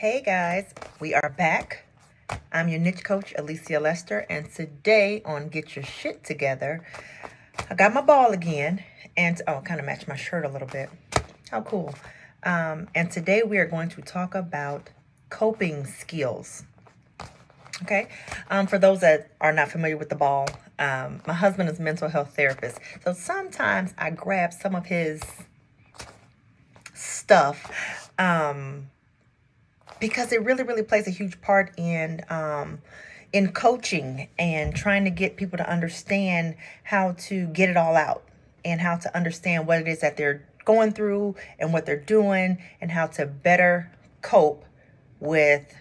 Hey guys, we are back. I'm your niche coach, Alicia Lester, and today on Get Your Shit Together, I got my ball again, and kind of match my shirt a little bit. How cool. And today we are going to talk about coping skills. Okay, for those that are not familiar with the ball, my husband is a mental health therapist, so sometimes I grab some of his stuff because it really plays a huge part in coaching and trying to get people to understand how to get it all out and how to understand what it is that they're going through and what they're doing and how to better cope with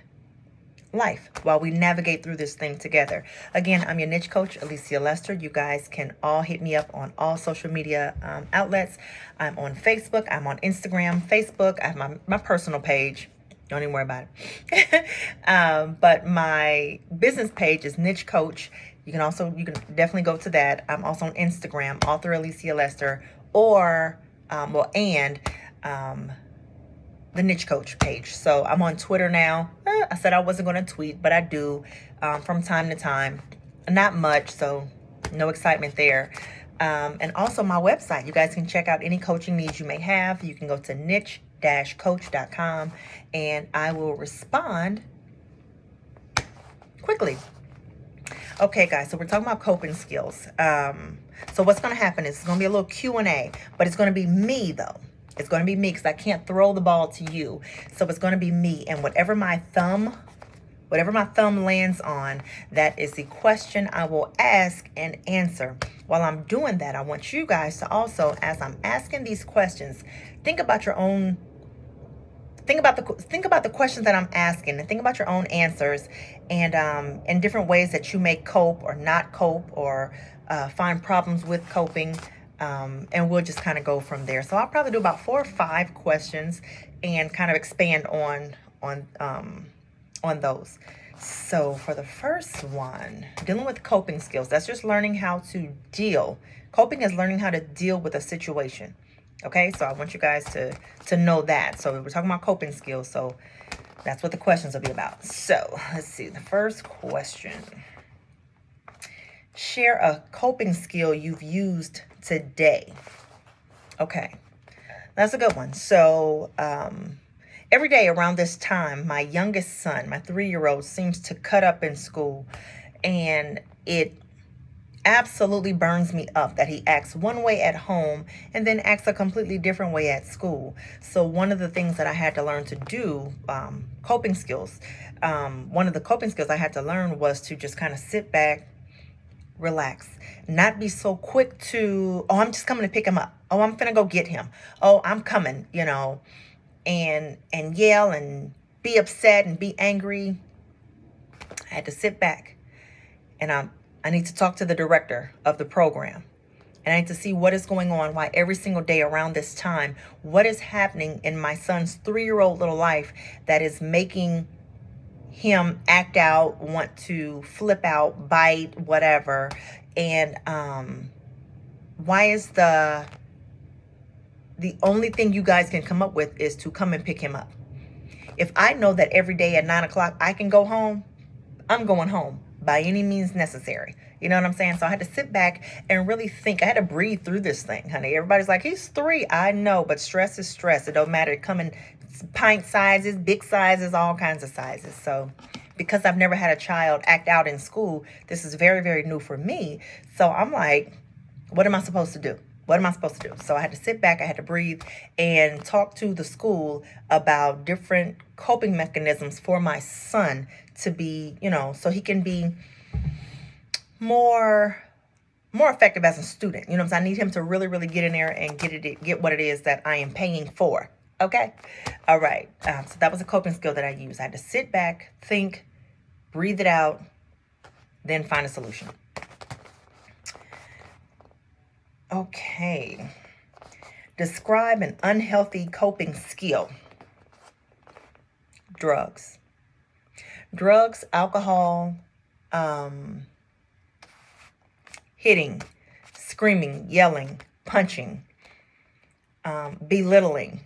life while we navigate through this thing together. Again, I'm your niche coach, Alicia Lester. You guys can all hit me up on all social media outlets. I'm on Facebook. I'm on Instagram, Facebook. I have my personal page. Don't even worry about it. But my business page is Niche Coach. You can definitely go to that. I'm also on Instagram, author Alicia Lester, or the Niche Coach page. So I'm on Twitter now. I said I wasn't going to tweet, but I do from time to time. Not much, so no excitement there. And also my website. You guys can check out any coaching needs you may have. You can go to niche-coach.com and I will respond quickly. Okay, guys, so we're talking about coping skills. So what's going to happen is it's going to be a little Q&A, but it's going to be me, though. It's going to be me because I can't throw the ball to you. So it's going to be me, and whatever my thumb lands on, that is the question I will ask and answer. While I'm doing that, I want you guys to also, as I'm asking these questions, think about the questions that I'm asking, and think about your own answers, and different ways that you may cope or not cope, or find problems with coping. And we'll just kind of go from there. So I'll probably do about 4 or 5 questions and kind of expand on those. So for the first one, dealing with coping skills, that's just learning how to deal. Coping is learning how to deal with a situation. Okay, so I want you guys to know that. So we're talking about coping skills, so that's what the questions will be about. So let's see, the first question. Share a coping skill you've used today. Okay, that's a good one. So every day around this time, my youngest son, my 3-year-old, seems to cut up in school, and it absolutely burns me up that he acts one way at home and then acts a completely different way at school. So one of the things that I had to learn to do, coping skills, one of the coping skills I had to learn was to just kind of sit back, relax, not be so quick to, oh, I'm just coming to pick him up. Oh, I'm finna go get him. Oh, I'm coming, and yell and be upset and be angry. I had to sit back, and I need to talk to the director of the program, and I need to see what is going on, why every single day around this time, what is happening in my son's 3-year-old little life that is making him act out, want to flip out, bite, whatever. And why is the only thing you guys can come up with is to come and pick him up? If I know that every day at 9 o'clock I can go home, I'm going home by any means necessary. You know what I'm saying? So I had to sit back and really think. I had to breathe through this thing, honey. Everybody's like, he's 3. I know, but stress is stress. It don't matter. It come in pint sizes, big sizes, all kinds of sizes. So because I've never had a child act out in school, this is very new for me. So I'm like, what am I supposed to do? What am I supposed to do? So I had to sit back, I had to breathe, and talk to the school about different coping mechanisms for my son to be, so he can be more effective as a student. You know what I'm saying? I need him to really get in there and get what it is that I am paying for. Okay? All right. So that was a coping skill that I used. I had to sit back, think, breathe it out, then find a solution. Okay. Describe an unhealthy coping skill. Drugs, alcohol, hitting, screaming, yelling, punching, belittling,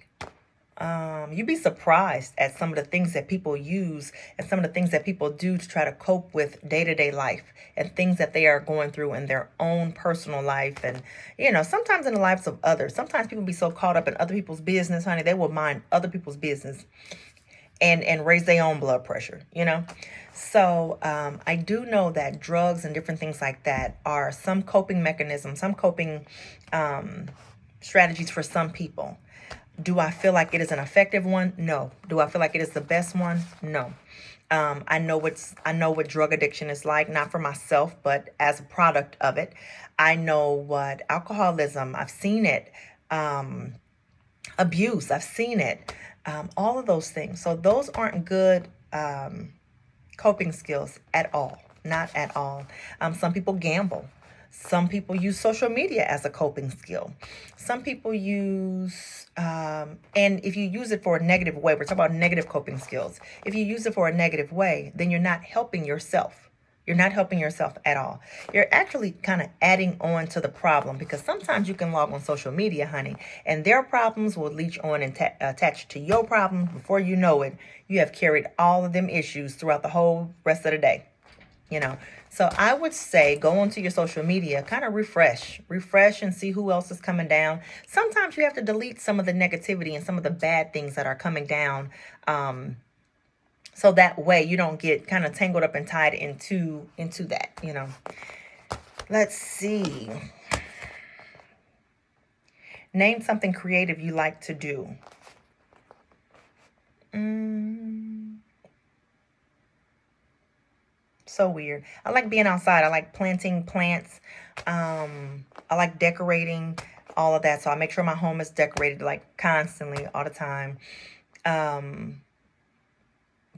You'd be surprised at some of the things that people use and some of the things that people do to try to cope with day-to-day life and things that they are going through in their own personal life. And, sometimes in the lives of others. Sometimes people be so caught up in other people's business, honey, they will mind other people's business and raise their own blood pressure. So I do know that drugs and different things like that are some coping mechanisms, some coping strategies for some people. Do I feel like it is an effective one? No. Do I feel like it is the best one? No. I know what drug addiction is like, not for myself, but as a product of it. I know what alcoholism, I've seen it. Abuse, I've seen it. All of those things. So those aren't good coping skills at all. Not at all. Some people gamble. Some people use social media as a coping skill. Some people use, and if you use it for a negative way, we're talking about negative coping skills. If you use it for a negative way, then you're not helping yourself. You're not helping yourself at all. You're actually kind of adding on to the problem, because sometimes you can log on social media, honey, and their problems will leech on and attach to your problem. Before you know it, you have carried all of them issues throughout the whole rest of the day. So I would say go onto your social media, kind of refresh and see who else is coming down. Sometimes you have to delete some of the negativity and some of the bad things that are coming down. So that way you don't get kind of tangled up and tied into that. Let's see. Name something creative you like to do. So weird. I like being outside. I like planting plants. I like decorating, all of that. So I make sure my home is decorated like constantly, all the time.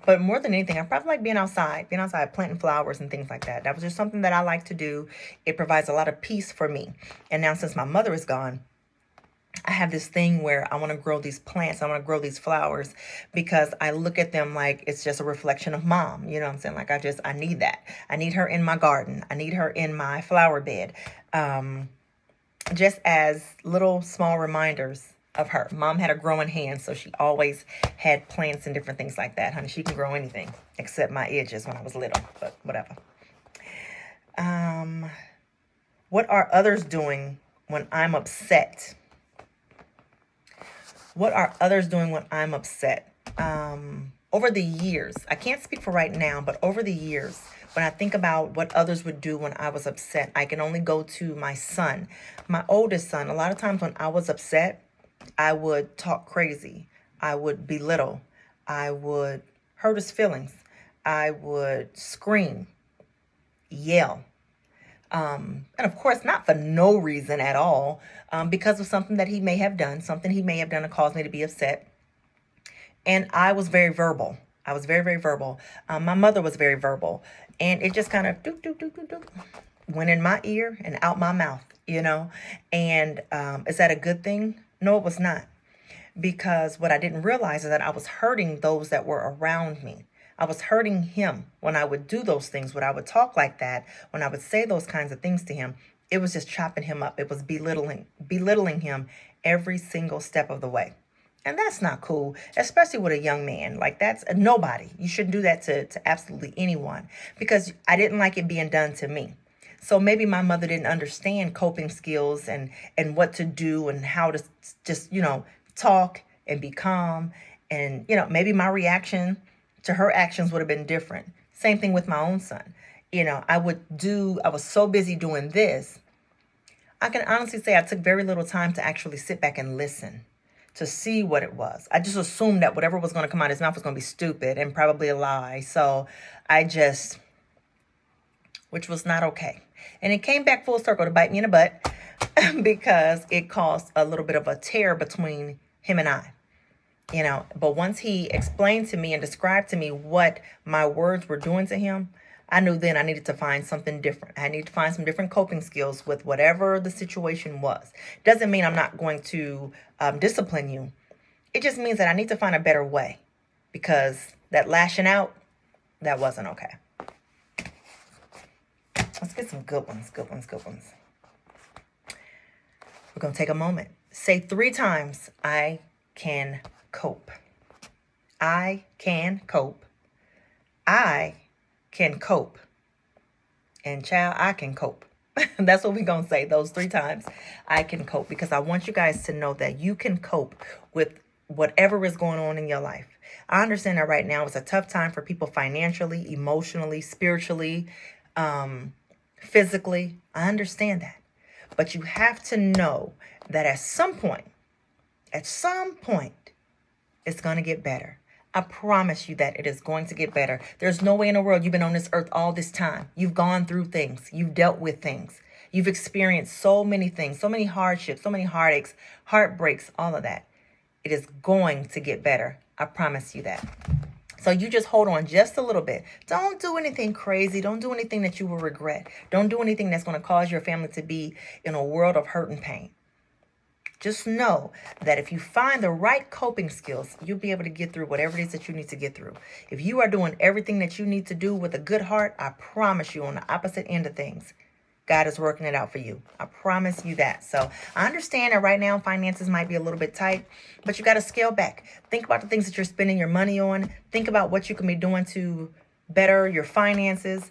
But more than anything, I probably like being outside, planting flowers and things like that. That was just something that I like to do. It provides a lot of peace for me. And now since my mother is gone, I have this thing where I want to grow these plants. I want to grow these flowers because I look at them like it's just a reflection of mom. You know what I'm saying? Like I need that. I need her in my garden. I need her in my flower bed. Just as little small reminders of her. Mom had a growing hand, so she always had plants and different things like that. Honey, she can grow anything except my edges when I was little, but whatever. What are others doing when I'm upset? What are others doing when I'm upset? Over the years, I can't speak for right now, but over the years, when I think about what others would do when I was upset, I can only go to my son, my oldest son. A lot of times when I was upset, I would talk crazy. I would belittle. I would hurt his feelings. I would scream, yell. And of course, not for no reason at all, because of something that he may have done, to cause me to be upset. And I was very verbal. I was very, very verbal. My mother was very verbal. And it just kind of went in my ear and out my mouth, And is that a good thing? No, it was not. Because what I didn't realize is that I was hurting those that were around me. I was hurting him when I would do those things, when I would talk like that, when I would say those kinds of things to him. It was just chopping him up. It was belittling him every single step of the way. And that's not cool, especially with a young man. Like, that's nobody. You shouldn't do that to absolutely anyone, because I didn't like it being done to me. So maybe my mother didn't understand coping skills and what to do and how to just, talk and be calm. And, maybe my reaction to her actions would have been different. Same thing with my own son. I was so busy doing this. I can honestly say I took very little time to actually sit back and listen to see what it was. I just assumed that whatever was going to come out of his mouth was going to be stupid and probably a lie. So which was not okay. And it came back full circle to bite me in the butt because it caused a little bit of a tear between him and I. But once he explained to me and described to me what my words were doing to him, I knew then I needed to find something different. I needed to find some different coping skills with whatever the situation was. Doesn't mean I'm not going to discipline you. It just means that I need to find a better way, because that lashing out, that wasn't okay. Let's get some good ones. We're going to take a moment. Say 3 times, I can cope. I can cope. I can cope. And child, I can cope. That's what we're going to say those 3 times. I can cope, because I want you guys to know that you can cope with whatever is going on in your life. I understand that right now it's a tough time for people financially, emotionally, spiritually, physically. I understand that. But you have to know that at some point, it's going to get better. I promise you that it is going to get better. There's no way in the world you've been on this earth all this time. You've gone through things. You've dealt with things. You've experienced so many things, so many hardships, so many heartaches, heartbreaks, all of that. It is going to get better. I promise you that. So you just hold on just a little bit. Don't do anything crazy. Don't do anything that you will regret. Don't do anything that's going to cause your family to be in a world of hurt and pain. Just know that if you find the right coping skills, you'll be able to get through whatever it is that you need to get through. If you are doing everything that you need to do with a good heart, I promise you, on the opposite end of things, God is working it out for you. I promise you that. So I understand that right now finances might be a little bit tight, but you got to scale back. Think about the things that you're spending your money on. Think about what you can be doing to better your finances.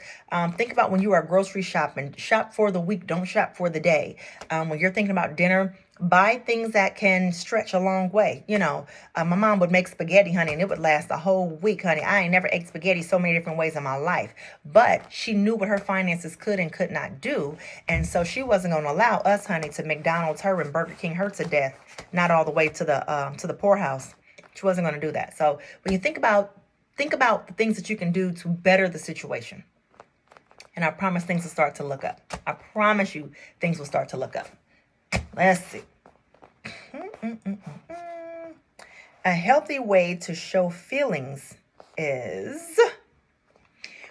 Think about when you are grocery shopping. Shop for the week. Don't shop for the day. When you're thinking about dinner, buy things that can stretch a long way. My mom would make spaghetti, honey, and it would last a whole week, honey. I ain't never ate spaghetti so many different ways in my life. But she knew what her finances could and could not do. And so she wasn't going to allow us, honey, to McDonald's her and Burger King her to death. Not all the way to the poorhouse. She wasn't going to do that. So when you think about the things that you can do to better the situation. And I promise things will start to look up. I promise you things will start to look up. Let's see. A healthy way to show feelings is,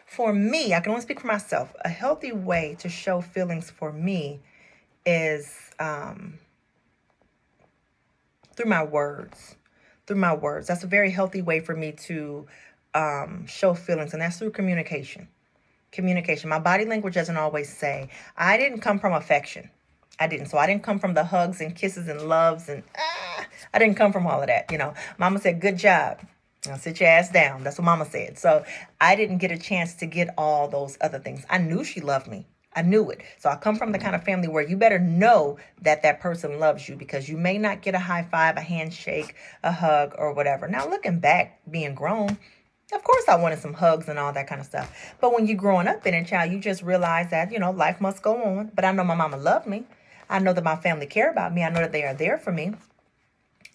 for me, I can only speak for myself. A healthy way to show feelings for me is through my words. That's a very healthy way for me to show feelings, and that's through communication. My body language doesn't always say. I didn't come from affection. I didn't. So I didn't come from the hugs and kisses and loves, and I didn't come from all of that. Mama said, good job. Now sit your ass down. That's what Mama said. So I didn't get a chance to get all those other things. I knew she loved me. I knew it. So I come from the kind of family where you better know that that person loves you, because you may not get a high five, a handshake, a hug, or whatever. Now, looking back, being grown, of course I wanted some hugs and all that kind of stuff. But when you're growing up in a child, you just realize that, life must go on. But I know my mama loved me. I know that my family care about me. I know that they are there for me.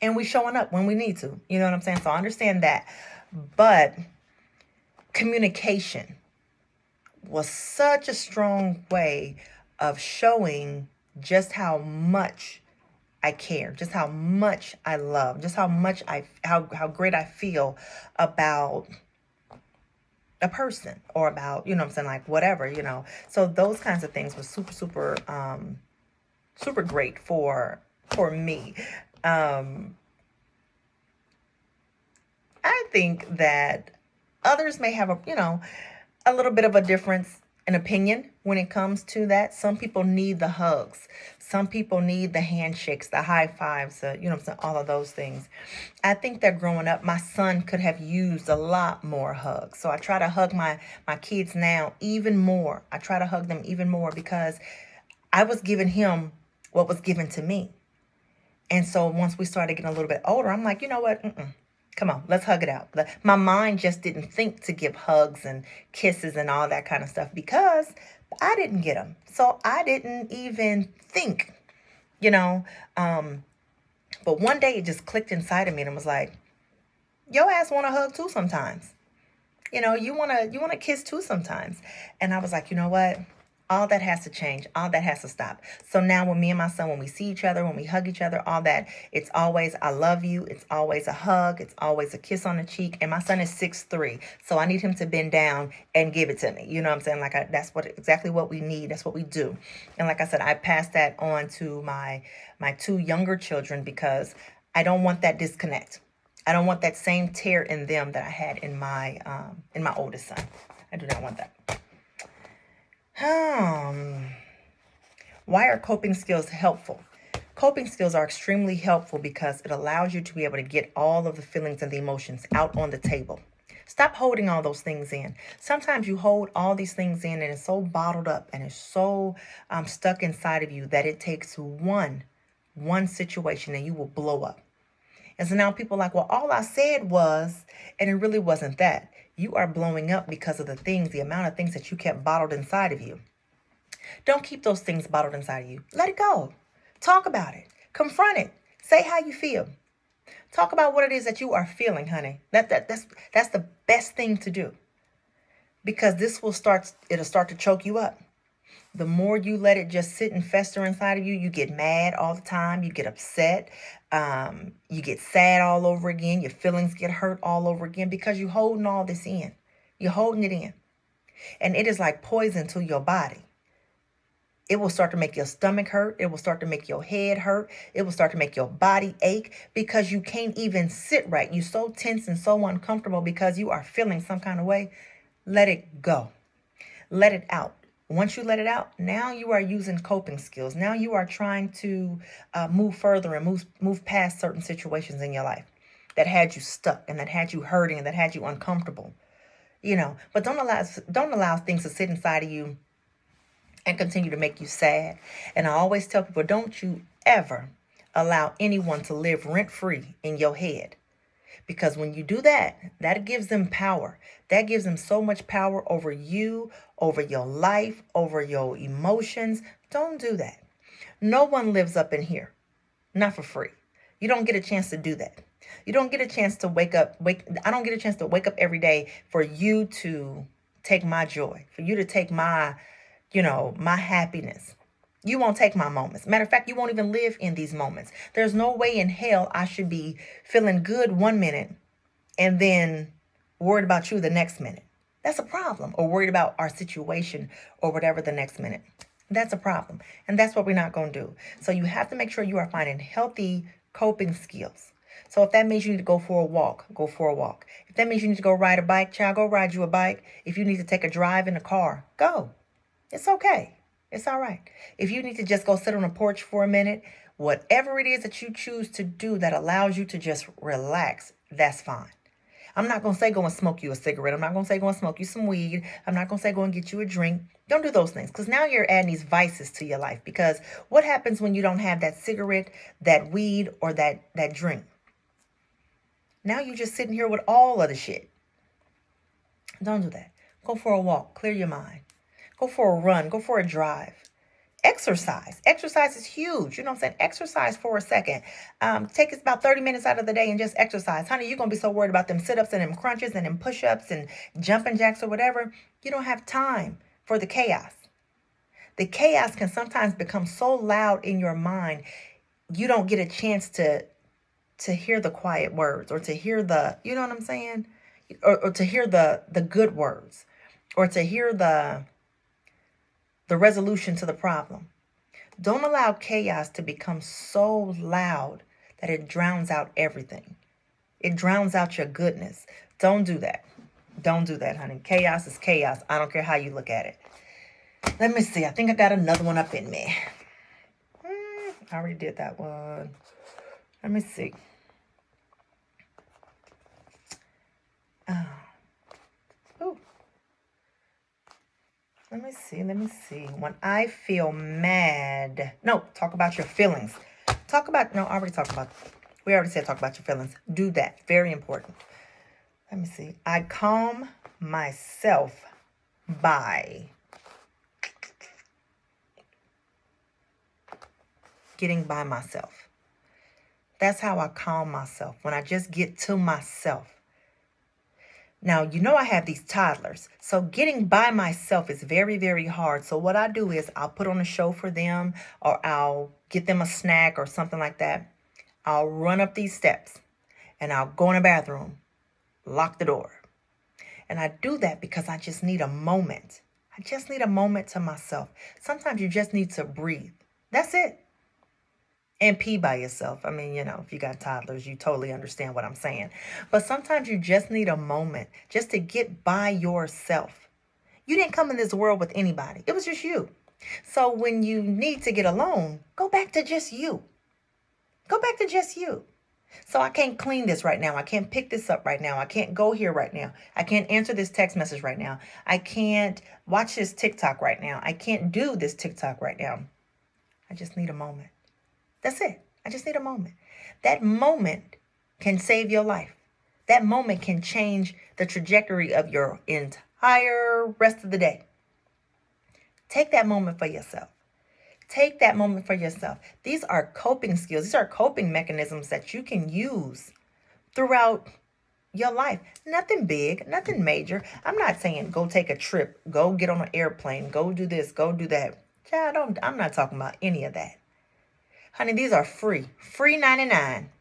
And we showing up when we need to. You know what I'm saying? So I understand that. But communication was such a strong way of showing just how much I care, just how much I love, just how great I feel about a person, or about, like whatever, So those kinds of things were super, super, super great for me. I think that others may have a little bit of a difference in opinion when it comes to that. Some people need the hugs. Some people need the handshakes, the high fives, all of those things. I think that growing up, my son could have used a lot more hugs. So I try to hug my kids now even more. I try to hug them even more, because I was giving him what was given to me. And so once we started getting a little bit older, I'm like, you know what? Come on, let's hug it out. My mind just didn't think to give hugs and kisses and all that kind of stuff, because I didn't get them. So I didn't even think, But one day it just clicked inside of me and was like, your ass want a hug too sometimes. You want to kiss too sometimes. And I was like, you know what? All that has to change. All that has to stop. So now when me and my son, when we see each other, when we hug each other, all that, it's always, I love you. It's always a hug. It's always a kiss on the cheek. And my son is 6'3". So I need him to bend down and give it to me. You know what I'm saying? That's exactly what we need. That's what we do. And like I said, I passed that on to my 2 younger children, because I don't want that disconnect. I don't want that same tear in them that I had in my oldest son. I do not want that. Why are coping skills helpful? Coping skills are extremely helpful because it allows you to be able to get all of the feelings and the emotions out on the table. Stop holding all those things in. Sometimes you hold all these things in and it's so bottled up and it's so stuck inside of you that it takes one situation and you will blow up. And so now people are like, well, all I said was, and it really wasn't that. You are blowing up because of the amount of things that you kept bottled inside of you. Don't keep those things bottled inside of you. Let it go. Talk about it. Confront it. Say how you feel. Talk about what it is that you are feeling, honey. That's the best thing to do. Because it'll start to choke you up. The more you let it just sit and fester inside of you, you get mad all the time. You get upset. You get sad all over again. Your feelings get hurt all over again because you're holding all this in. You're holding it in. And it is like poison to your body. It will start to make your stomach hurt. It will start to make your head hurt. It will start to make your body ache because you can't even sit right. You're so tense and so uncomfortable because you are feeling some kind of way. Let it go. Let it out. Once you let it out, now you are using coping skills. Now you are trying to move further and move past certain situations in your life that had you stuck and that had you hurting and that had you uncomfortable. But don't allow things to sit inside of you and continue to make you sad. And I always tell people, don't you ever allow anyone to live rent-free in your head. Because when you do that, that gives them power. That gives them so much power over you, over your life, over your emotions. Don't do that. No one lives up in here. Not for free. You don't get a chance to do that. You don't get a chance to I don't get a chance to wake up every day for you to take my joy, for you to take my happiness. You won't take my moments. Matter of fact, you won't even live in these moments. There's no way in hell I should be feeling good 1 minute and then worried about you the next minute. That's a problem. Or worried about our situation or whatever the next minute. That's a problem. And that's what we're not going to do. So you have to make sure you are finding healthy coping skills. So if that means you need to go for a walk, go for a walk. If that means you need to go ride a bike, child, go ride you a bike. If you need to take a drive in a car, go. It's okay. It's all right. If you need to just go sit on a porch for a minute, whatever it is that you choose to do that allows you to just relax, that's fine. I'm not going to say go and smoke you a cigarette. I'm not going to say go and smoke you some weed. I'm not going to say go and get you a drink. Don't do those things because now you're adding these vices to your life. Because what happens when you don't have that cigarette, that weed, or that drink? Now you're just sitting here with all of the shit. Don't do that. Go for a walk. Clear your mind. Go for a run. Go for a drive. Exercise. Exercise is huge. You know what I'm saying? Exercise for a second. Take about 30 minutes out of the day and just exercise. Honey, you're going to be so worried about them sit-ups and them crunches and them push-ups and jumping jacks or whatever. You don't have time for the chaos. The chaos can sometimes become so loud in your mind, you don't get a chance to hear the quiet words or to hear the, you know what I'm saying? Or to hear the good words or to hear the resolution to the problem. Don't allow chaos to become so loud that it drowns out everything. It drowns out your goodness. Don't do that. Don't do that, honey. Chaos is chaos. I don't care how you look at it. Let me see. I think I got another one up in me. I already did that one. Let me see. Let me see. When I feel mad. No, talk about your feelings. We already said talk about your feelings. Do that. Very important. Let me see. I calm myself by getting by myself. That's how I calm myself. When I just get to myself. Now, I have these toddlers, so getting by myself is very, very hard. So what I do is I'll put on a show for them or I'll get them a snack or something like that. I'll run up these steps and I'll go in the bathroom, lock the door. And I do that because I just need a moment. I just need a moment to myself. Sometimes you just need to breathe. That's it. And pee by yourself. I mean, if you got toddlers, you totally understand what I'm saying. But sometimes you just need a moment just to get by yourself. You didn't come in this world with anybody. It was just you. So when you need to get alone, go back to just you. Go back to just you. So I can't clean this right now. I can't pick this up right now. I can't go here right now. I can't answer this text message right now. I can't watch this TikTok right now. I can't do this TikTok right now. I just need a moment. That's it. I just need a moment. That moment can save your life. That moment can change the trajectory of your entire rest of the day. Take that moment for yourself. Take that moment for yourself. These are coping skills. These are coping mechanisms that you can use throughout your life. Nothing big, nothing major. I'm not saying go take a trip, go get on an airplane, go do this, go do that. I'm not talking about any of that. Honey, these are free 99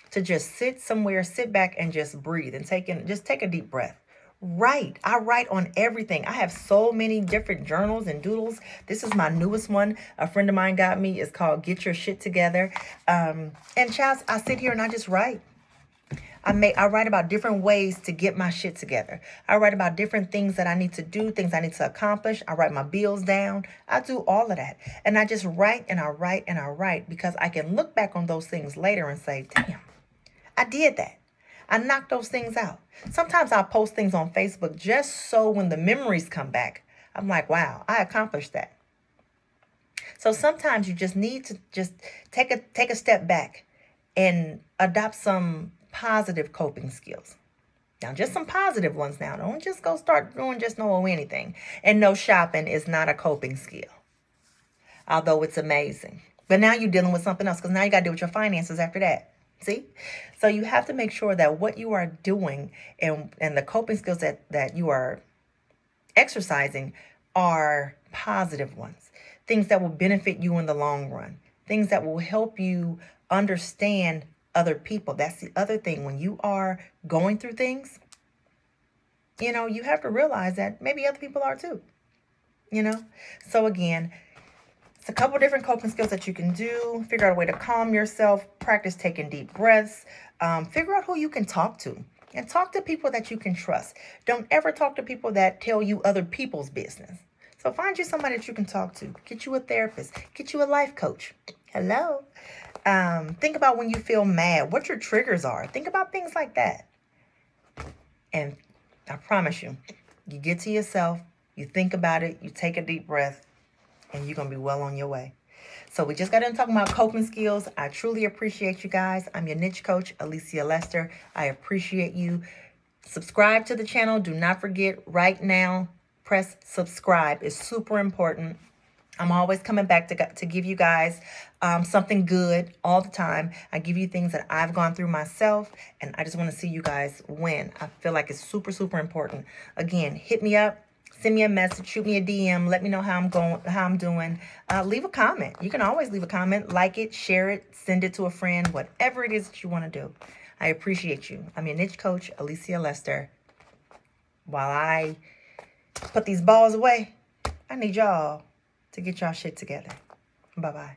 to just sit somewhere, sit back and just breathe and just take a deep breath. Write. I write on everything. I have so many different journals and doodles. This is my newest one. A friend of mine got me. It's called Get Your Shit Together. And child, I sit here and I just write. I write about different ways to get my shit together. I write about different things that I need to do, things I need to accomplish. I write my bills down. I do all of that. And I just write and I write and I write because I can look back on those things later and say, damn, I did that. I knocked those things out. Sometimes I'll post things on Facebook just so when the memories come back, I'm like, wow, I accomplished that. So sometimes you just need to just take a step back and adopt some positive coping skills. Now, just some positive ones now. Don't just go start doing just no anything. And no, shopping is not a coping skill, although it's amazing. But now you're dealing with something else because now you got to deal with your finances after that. See? So you have to make sure that what you are doing and the coping skills that you are exercising are positive ones. Things that will benefit you in the long run. Things that will help you understand other people. That's the other thing. When you are going through things, you have to realize that maybe other people are too. So again, it's a couple different coping skills that you can do. Figure out a way to calm yourself. Practice taking deep breaths. Figure out who you can talk to. And talk to people that you can trust. Don't ever talk to people that tell you other people's business. So find you somebody that you can talk to. Get you a therapist. Get you a life coach. Hello. Think about when you feel mad, what your triggers are. Think about things like that. And I promise you, you get to yourself, you think about it, you take a deep breath, and you're going to be well on your way. So we just got done talking about coping skills. I truly appreciate you guys. I'm your niche coach, Alicia Lester. I appreciate you. Subscribe to the channel. Do not forget right now, press subscribe. It's super important. I'm always coming back to give you guys something good all the time. I give you things that I've gone through myself, and I just want to see you guys win. I feel like it's super, super important. Again, hit me up. Send me a message, shoot me a DM, let me know how I'm doing. Leave a comment. You can always leave a comment, like it, share it, send it to a friend, whatever it is that you want to do. I appreciate you. I'm your niche coach, Alicia Lester. While I put these balls away, I need y'all to get y'all shit together. Bye-bye.